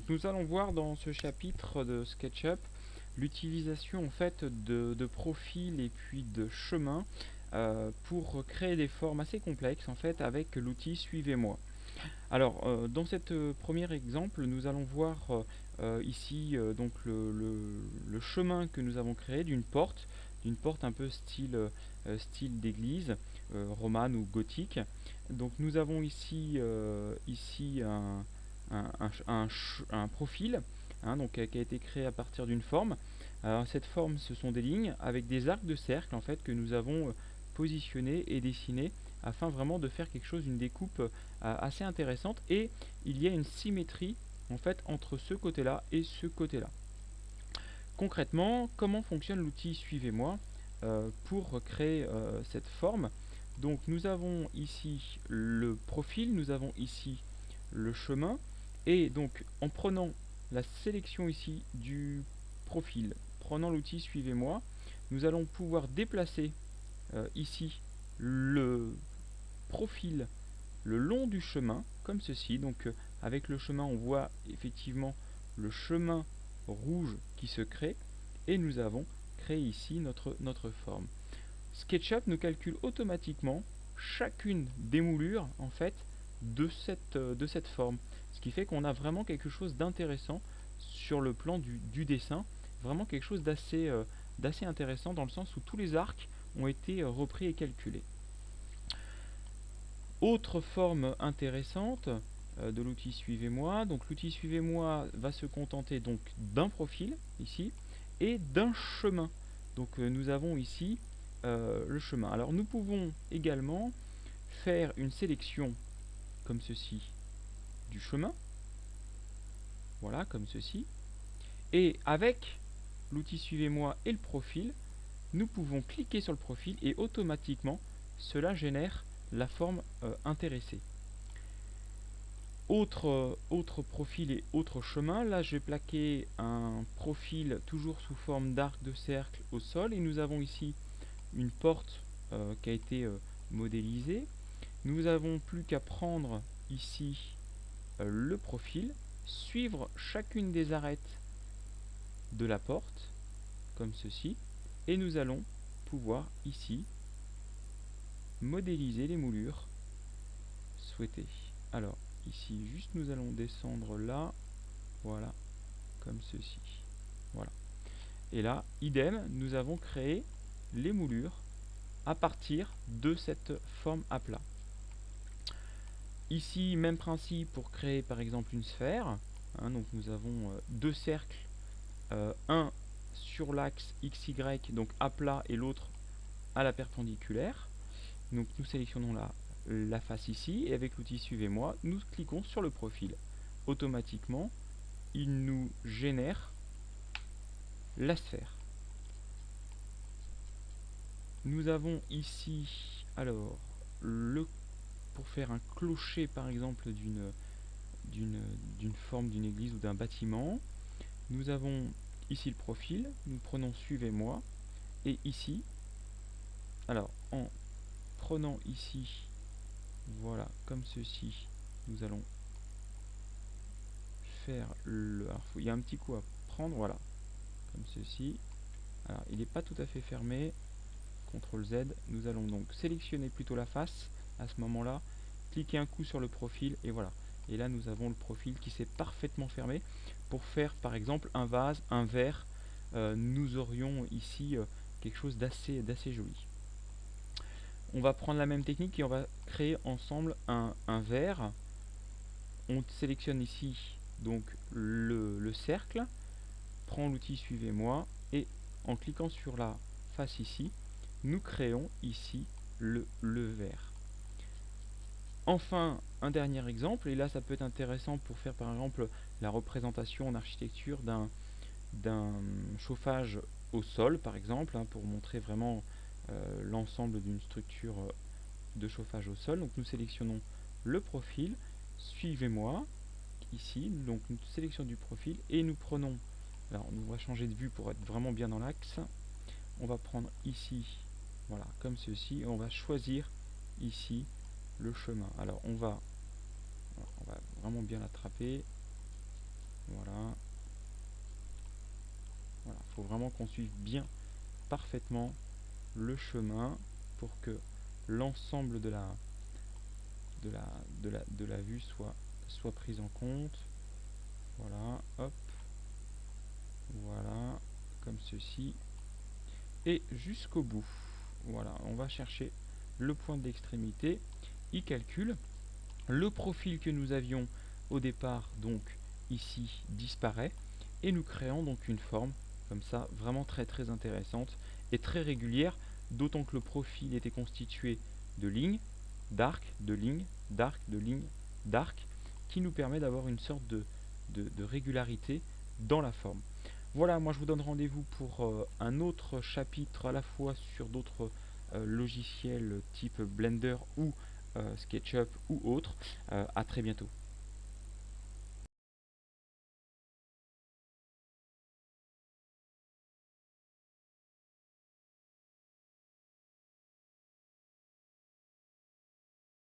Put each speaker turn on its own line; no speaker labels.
Donc nous allons voir dans ce chapitre de SketchUp l'utilisation en fait de profils et puis de chemins pour créer des formes assez complexes en fait avec l'outil Suivez-moi. Alors dans cet premier exemple, nous allons voir ici donc le chemin que nous avons créé d'une porte un peu style d'église romane ou gothique. Donc nous avons ici un profil donc, qui a été créé à partir d'une forme. Alors, cette forme, ce sont des lignes avec des arcs de cercle en fait que nous avons positionnés et dessinés afin vraiment de faire quelque chose, une découpe assez intéressante. Et il y a une symétrie en fait entre ce côté-là et ce côté-là. Concrètement, comment fonctionne l'outil Suivez-moi pour créer cette forme? Donc nous avons ici le profil, nous avons ici le chemin, et donc en prenant la sélection ici du profil, prenant l'outil Suivez-moi, nous allons pouvoir déplacer ici le profil le long du chemin, comme ceci. Donc avec le chemin, on voit effectivement le chemin rouge qui se crée, et nous avons créé ici notre forme. SketchUp nous calcule automatiquement chacune des moulures en fait de cette forme, ce qui fait qu'on a vraiment quelque chose d'intéressant sur le plan du dessin, vraiment quelque chose d'assez intéressant dans le sens où tous les arcs ont été repris et calculés. Autre forme intéressante de l'outil Suivez-moi. Donc l'outil Suivez-moi va se contenter donc d'un profil ici et d'un chemin. Donc nous avons ici le chemin. Alors nous pouvons également faire une sélection comme ceci du chemin. Voilà, comme ceci. Et avec l'outil Suivez-moi et le profil, nous pouvons cliquer sur le profil et automatiquement cela génère la forme intéressée. Autre profil et autre chemin, là je vais plaquer un profil toujours sous forme d'arc de cercle au sol, et nous avons ici une porte qui a été modélisée. Nous n'avons plus qu'à prendre ici le profil, suivre chacune des arêtes de la porte, comme ceci, et nous allons pouvoir ici modéliser les moulures souhaitées. Alors ici juste nous allons descendre là, voilà, comme ceci, voilà. Et là, idem, nous avons créé les moulures à partir de cette forme à plat. Ici, même principe pour créer par exemple une sphère. Donc nous avons deux cercles, un sur l'axe XY, donc à plat, et l'autre à la perpendiculaire. Donc nous sélectionnons la face ici, et avec l'outil Suivez-moi, nous cliquons sur le profil. Automatiquement, il nous génère la sphère. Nous avons ici, alors, pour faire un clocher par exemple d'une forme d'une église ou d'un bâtiment, nous avons ici le profil, nous prenons Suivez-moi, et ici, alors en prenant ici, voilà, comme ceci, nous allons faire le... Alors, il y a un petit coup à prendre, voilà, comme ceci. Alors, il n'est pas tout à fait fermé. CTRL Z, nous allons donc sélectionner plutôt la face à ce moment-là, cliquer un coup sur le profil, et voilà. Et là, nous avons le profil qui s'est parfaitement fermé. Pour faire, par exemple, un vase, un verre, nous aurions ici quelque chose d'assez joli. On va prendre la même technique et on va créer ensemble un verre. On sélectionne ici donc le cercle, prend l'outil Suivez-moi, et en cliquant sur la face ici, nous créons ici le verre. Enfin, un dernier exemple, et là ça peut être intéressant pour faire par exemple la représentation en architecture d'un chauffage au sol par exemple, pour montrer vraiment l'ensemble d'une structure de chauffage au sol. Donc nous sélectionnons le profil, Suivez-moi ici, donc une sélection du profil, et nous prenons, alors on va changer de vue pour être vraiment bien dans l'axe, on va prendre ici, voilà, comme ceci, et on va choisir ici le chemin. Alors on va vraiment bien l'attraper, Voilà. Voilà, faut vraiment qu'on suive bien parfaitement le chemin pour que l'ensemble de la vue soit prise en compte. Voilà, hop, voilà, comme ceci. Et jusqu'au bout. Voilà, on va chercher le point d'extrémité. Il calcule. Le profil que nous avions au départ, donc ici, disparaît. Et nous créons donc une forme, comme ça, vraiment très très intéressante et très régulière, d'autant que le profil était constitué de lignes, d'arcs, de lignes, d'arcs, de lignes, d'arcs, qui nous permet d'avoir une sorte de régularité dans la forme. Voilà, moi je vous donne rendez-vous pour un autre chapitre à la fois sur d'autres logiciels type Blender ou SketchUp ou autres. À très bientôt.